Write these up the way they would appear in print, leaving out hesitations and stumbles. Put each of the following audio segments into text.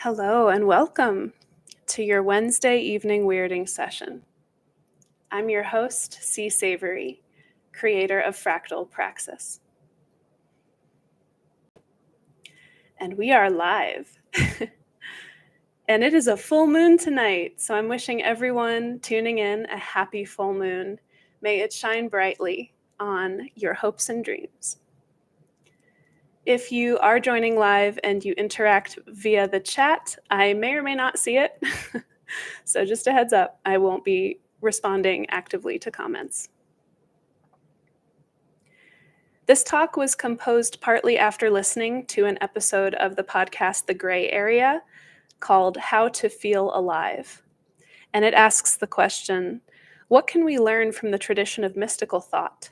Hello and welcome to your Wednesday evening weirding session. I'm your host, C. Savory, creator of Fractal Praxis. And we are live. And it is a full moon tonight, so I'm wishing everyone tuning in a happy full moon. May it shine brightly on your hopes and dreams. If you are joining live and you interact via the chat, I may or may not see it. So just a heads up, I won't be responding actively to comments. This talk was composed partly after listening to an episode of the podcast The Gray Area called How to Feel Alive. And it asks the question, what can we learn from the tradition of mystical thought?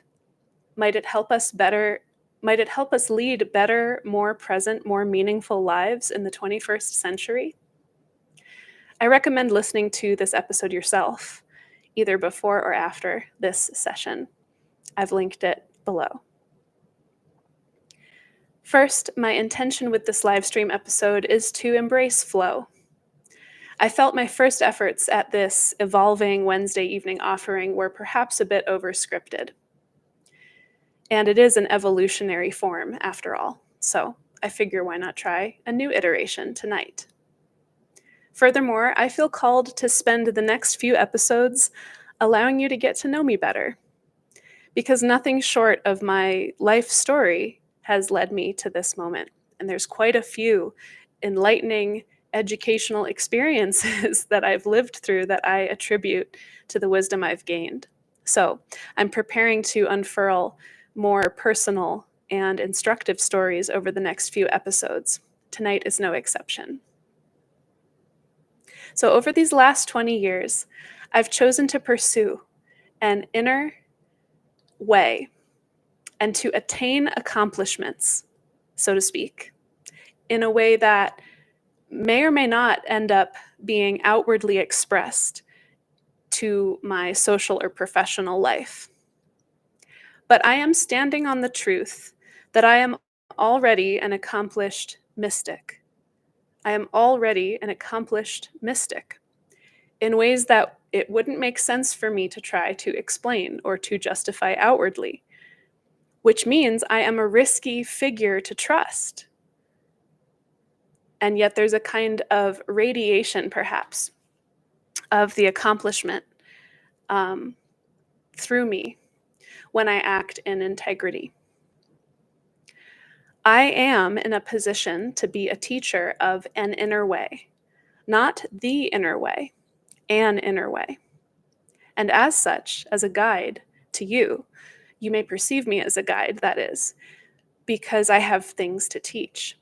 Might it help us lead better, more present, more meaningful lives in the 21st century? I recommend listening to this episode yourself, either before or after this session. I've linked it below. First, my intention with this live stream episode is to embrace flow. I felt my first efforts at this evolving Wednesday evening offering were perhaps a bit over-scripted. And it is an evolutionary form, after all, so I figure why not try a new iteration tonight. Furthermore, I feel called to spend the next few episodes allowing you to get to know me better, because nothing short of my life story has led me to this moment, and there's quite a few enlightening educational experiences that I've lived through that I attribute to the wisdom I've gained. So I'm preparing to unfurl more personal and instructive stories over the next few episodes. Tonight is no exception. So over these last 20 years, I've chosen to pursue an inner way and to attain accomplishments, so to speak, in a way that may or may not end up being outwardly expressed to my social or professional life. But I am standing on the truth that I am already an accomplished mystic. I am already an accomplished mystic in ways that it wouldn't make sense for me to try to explain or to justify outwardly, which means I am a risky figure to trust. And yet there's a kind of radiation, perhaps, of the accomplishment through me when I act in integrity. I am in a position to be a teacher of an inner way, not the inner way, an inner way. And as such, as a guide to you, you may perceive me as a guide, that is, because I have things to teach,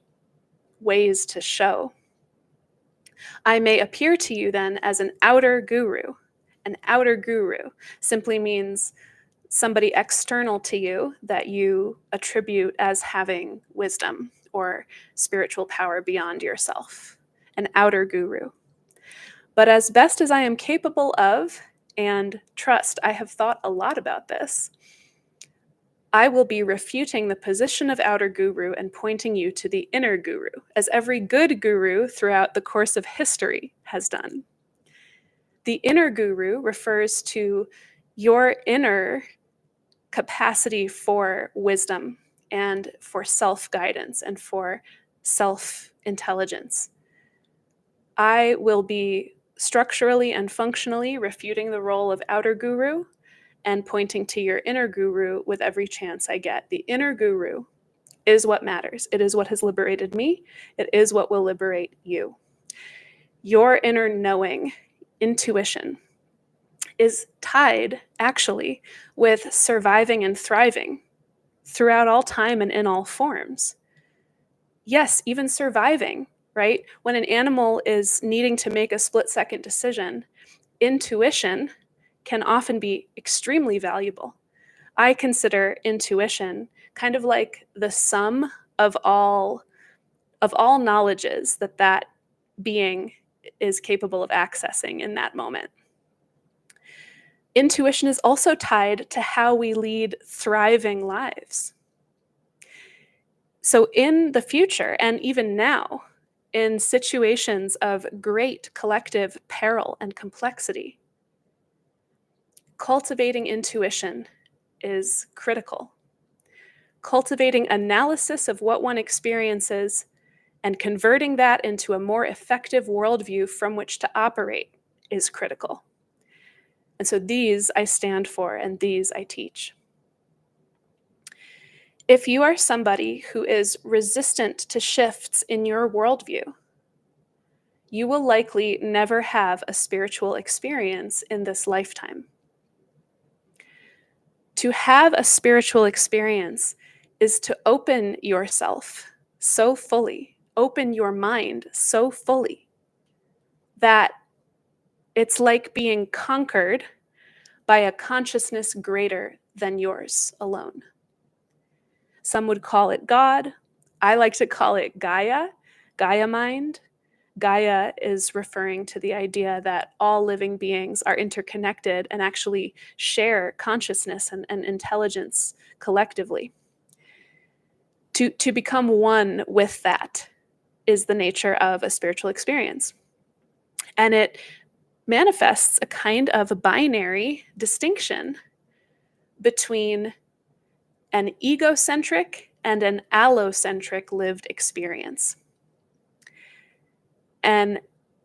ways to show. I may appear to you then as an outer guru. An outer guru simply means somebody external to you that you attribute as having wisdom or spiritual power beyond yourself. An outer guru. But as best as I am capable of, and trust, I have thought a lot about this, I will be refuting the position of outer guru and pointing you to the inner guru, as every good guru throughout the course of history has done. The inner guru refers to your inner capacity for wisdom and for self-guidance and for self-intelligence. I will be structurally and functionally refuting the role of outer guru and pointing to your inner guru with every chance I get. The inner guru is what matters. It is what has liberated me. It is what will liberate you. Your inner knowing, intuition, is tied, actually, with surviving and thriving throughout all time and in all forms. Yes, even surviving, right? When an animal is needing to make a split-second decision, intuition can often be extremely valuable. I consider intuition kind of like the sum of all knowledges that being is capable of accessing in that moment. Intuition is also tied to how we lead thriving lives. So in the future, and even now, in situations of great collective peril and complexity, cultivating intuition is critical. Cultivating analysis of what one experiences and converting that into a more effective worldview from which to operate is critical. And so these I stand for, and these I teach. If you are somebody who is resistant to shifts in your worldview, you will likely never have a spiritual experience in this lifetime. To have a spiritual experience is to open yourself so fully, open your mind so fully, that it's like being conquered by a consciousness greater than yours alone. Some would call it God. I like to call it Gaia, Gaia mind. Gaia is referring to the idea that all living beings are interconnected and actually share consciousness and intelligence collectively. To become one with that is the nature of a spiritual experience. And it manifests a kind of a binary distinction between an egocentric and an allocentric lived experience. An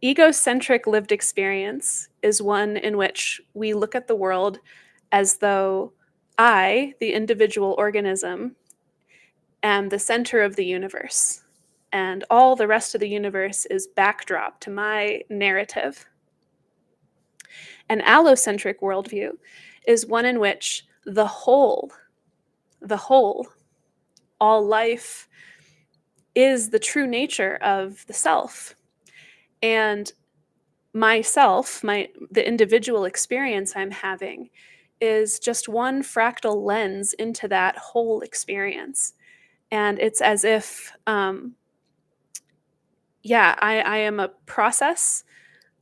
egocentric lived experience is one in which we look at the world as though I, the individual organism, am the center of the universe, and all the rest of the universe is backdrop to my narrative. An allocentric worldview is one in which the whole, all life, is the true nature of the self. And myself, the individual experience I'm having, is just one fractal lens into that whole experience. And it's as if, I am a process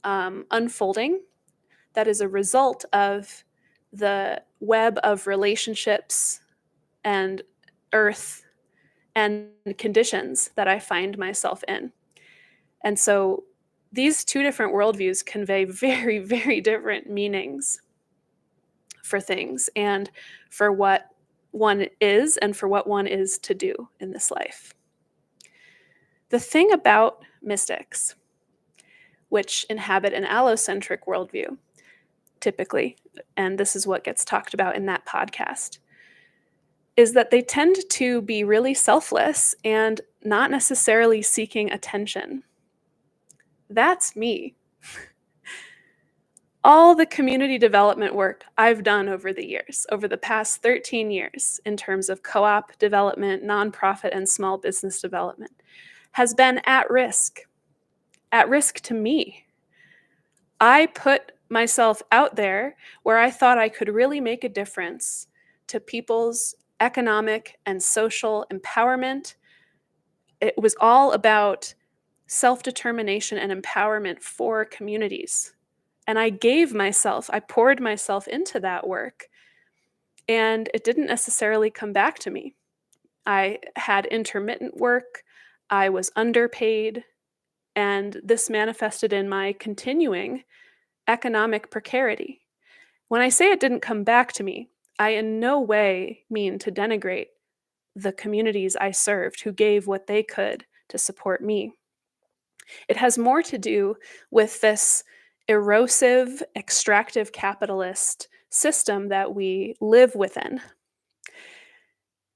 unfolding that is a result of the web of relationships and earth and conditions that I find myself in. And so these two different worldviews convey very, very different meanings for things and for what one is and for what one is to do in this life. The thing about mystics, which inhabit an allocentric worldview, typically, and this is what gets talked about in that podcast, is that they tend to be really selfless and not necessarily seeking attention. That's me. All the community development work I've done over the years, over the past 13 years, in terms of co-op development, nonprofit, and small business development, has been at risk to me. I put myself out there where I thought I could really make a difference to people's economic and social empowerment. It was all about self-determination and empowerment for communities. And I poured myself into that work, and it didn't necessarily come back to me. I had intermittent work, I was underpaid, and this manifested in my continuing economic precarity. When I say it didn't come back to me, I in no way mean to denigrate the communities I served who gave what they could to support me. It has more to do with this erosive, extractive capitalist system that we live within.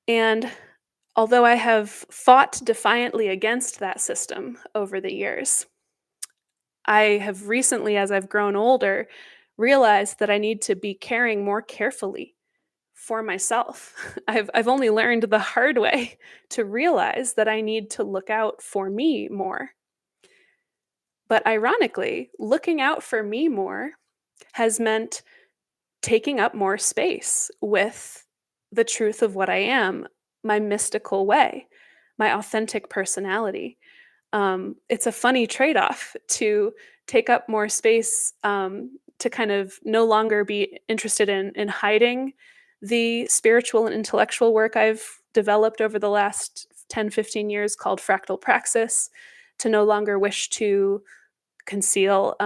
And although I have fought defiantly against that system over the years, I have recently, as I've grown older, realized that I need to be caring more carefully for myself. I've only learned the hard way to realize that I need to look out for me more. But ironically, looking out for me more has meant taking up more space with the truth of what I am, my mystical way, my authentic personality. It's a funny trade-off to take up more space, to kind of no longer be interested in hiding the spiritual and intellectual work I've developed over the last 10, 15 years called fractal praxis, to no longer wish to conceal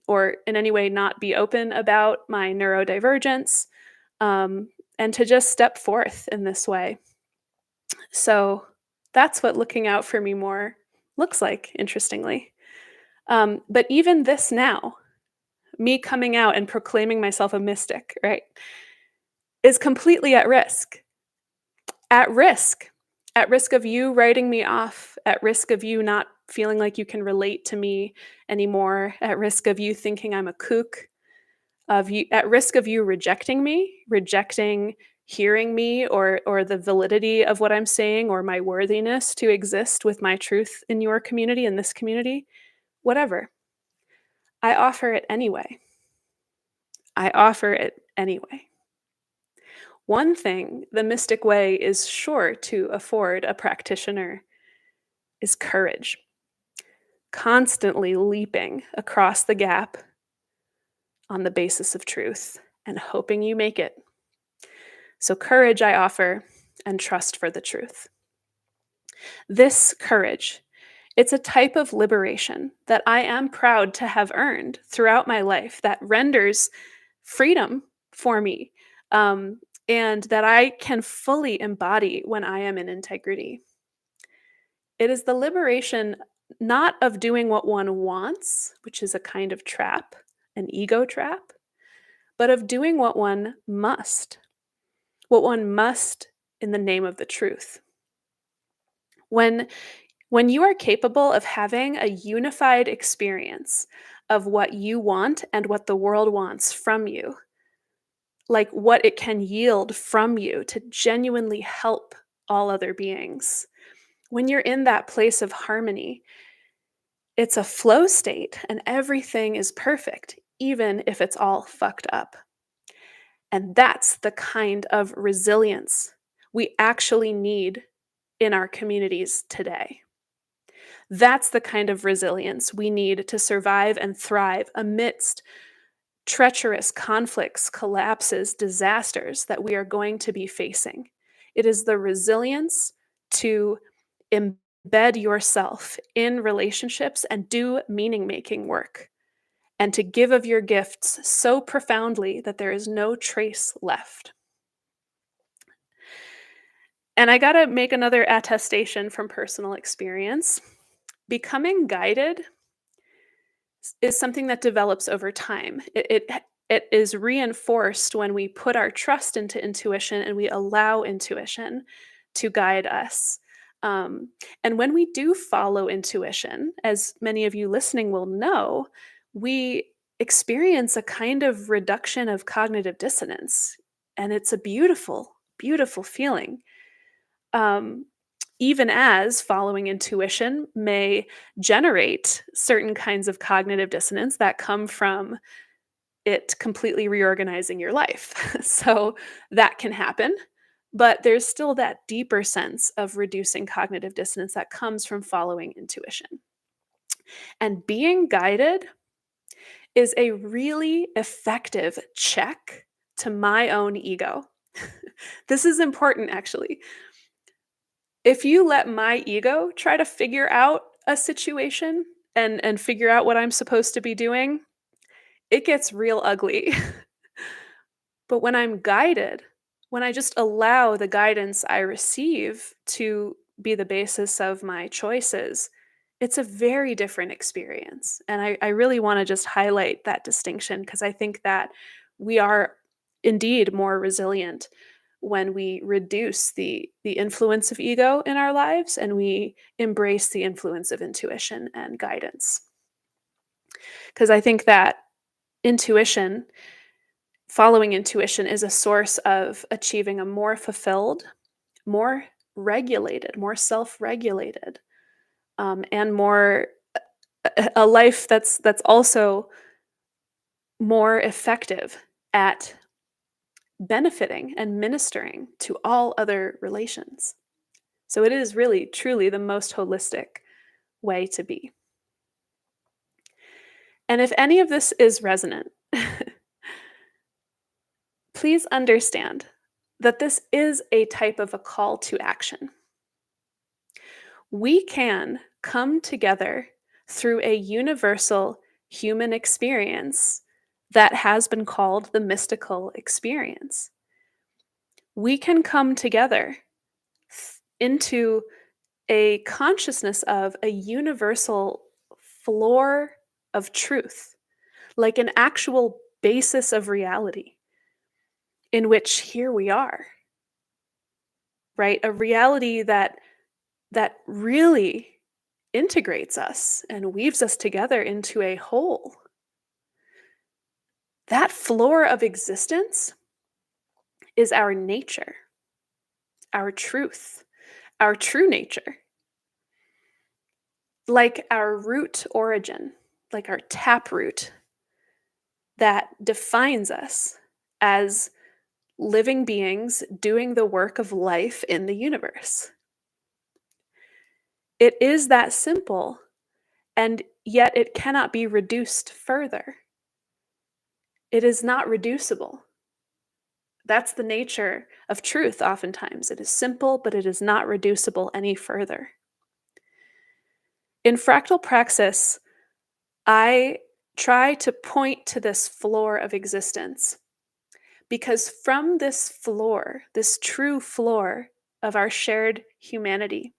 or in any way not be open about my neurodivergence, um, and to just step forth in this way. So that's what looking out for me more looks like, interestingly. But even this now, me coming out and proclaiming myself a mystic, right, is completely at risk. At risk. At risk of you writing me off, at risk of you not feeling like you can relate to me anymore, at risk of you thinking I'm a kook, of you at risk of you rejecting me, rejecting hearing me or the validity of what I'm saying or my worthiness to exist with my truth in your community, in this community, whatever. I offer it anyway. I offer it anyway. One thing the mystic way is sure to afford a practitioner is courage, constantly leaping across the gap on the basis of truth and hoping you make it. So, courage I offer and trust for the truth. This courage, it's a type of liberation that I am proud to have earned throughout my life that renders freedom for me, um, and that I can fully embody when I am in integrity. It is the liberation not of doing what one wants, which is a kind of trap, an ego trap, but of doing what one must in the name of the truth. When when you are capable of having a unified experience of what you want and what the world wants from you, like what it can yield from you to genuinely help all other beings. When you're in that place of harmony, it's a flow state and everything is perfect, even if it's all fucked up. And that's the kind of resilience we actually need in our communities today. That's the kind of resilience we need to survive and thrive amidst treacherous conflicts, collapses, disasters that we are going to be facing. It is the resilience to embed yourself in relationships and do meaning making work, and to give of your gifts so profoundly that there is no trace left. And I got to make another attestation from personal experience. Becoming guided is something that develops over time. It is reinforced when we put our trust into intuition and we allow intuition to guide us. Um, and when we do follow intuition, as many of you listening will know, we experience a kind of reduction of cognitive dissonance. And it's a beautiful, beautiful feeling. Um, Even as following intuition may generate certain kinds of cognitive dissonance that come from it completely reorganizing your life. So that can happen, but there's still that deeper sense of reducing cognitive dissonance that comes from following intuition. And being guided is a really effective check to my own ego. This is important, actually. If you let my ego try to figure out a situation and figure out what I'm supposed to be doing, it gets real ugly. But when I'm guided, when I just allow the guidance I receive to be the basis of my choices, it's a very different experience. And I really want to just highlight that distinction because I think that we are indeed more resilient when we reduce the influence of ego in our lives and we embrace the influence of intuition and guidance. Because I think that intuition, following intuition, is a source of achieving a more fulfilled, more regulated, more self-regulated, and more a life that's also more effective at benefiting and ministering to all other relations. So it is really, truly the most holistic way to be. And if any of this is resonant, please understand that this is a type of a call to action. We can come together through a universal human experience that has been called the mystical experience. We can come together into a consciousness of a universal floor of truth, like an actual basis of reality, in which here we are, right? A reality that really integrates us and weaves us together into a whole. That floor of existence is our nature, our truth, our true nature, like our root origin, like our taproot that defines us as living beings doing the work of life in the universe. It is that simple, and yet it cannot be reduced further. It is not reducible. That's the nature of truth, oftentimes. It is simple, but it is not reducible any further. In fractal praxis, I try to point to this floor of existence because from this floor, this true floor of our shared humanity,